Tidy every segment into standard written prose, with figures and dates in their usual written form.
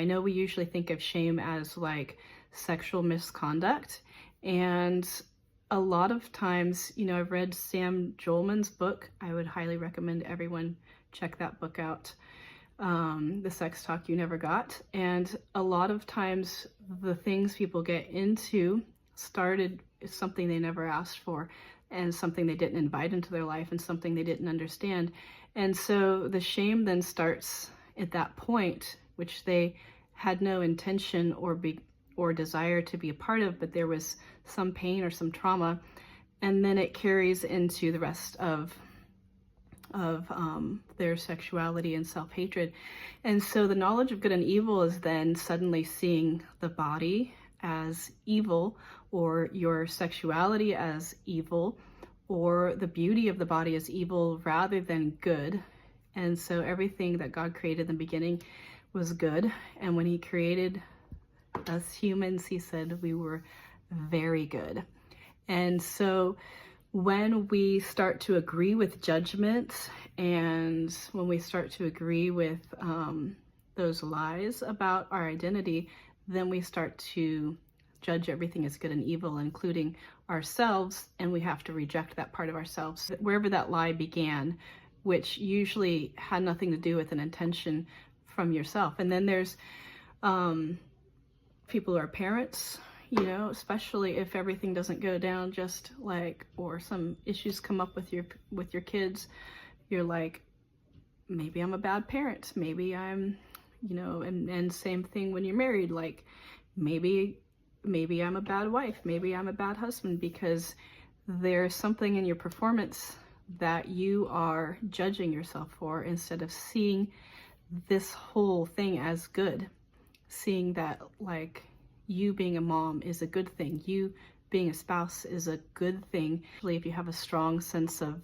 I know we usually think of shame as like sexual misconduct, and a lot of times, I've read Sam Jolman's book. I would highly recommend everyone check that book out, The Sex Talk You Never Got. And a lot of times the things people get into started something they never asked for, and something they didn't invite into their life, and something they didn't understand. And so the shame then starts at that point, which they had no intention or desire to be a part of, but there was some pain or some trauma, and then it carries into the rest of their sexuality and self-hatred. And so the knowledge of good and evil is then suddenly seeing the body as evil, or your sexuality as evil, or the beauty of the body as evil rather than good. And so everything that God created in the beginning was good. And when he created us humans, he said we were very good. And so when we start to agree with judgment, and when we start to agree with those lies about our identity, then we start to judge everything as good and evil, including ourselves, and we have to reject that part of ourselves, wherever that lie began, which usually had nothing to do with an intention from yourself. And then there's people who are parents, especially if everything doesn't go down just like, or some issues come up with your kids, you're like, maybe I'm a bad parent, maybe I'm, and same thing when you're married, like maybe I'm a bad wife, maybe I'm a bad husband, because there's something in your performance that you are judging yourself for, instead of seeing this whole thing as good, seeing that like you being a mom is a good thing, you being a spouse is a good thing. If you have a strong sense of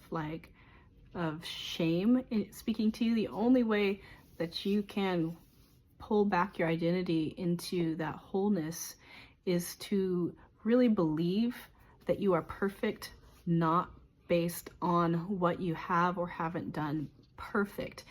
shame speaking to you, the only way that you can pull back your identity into that wholeness is to really believe that you are perfect, not based on what you have or haven't done. Perfect.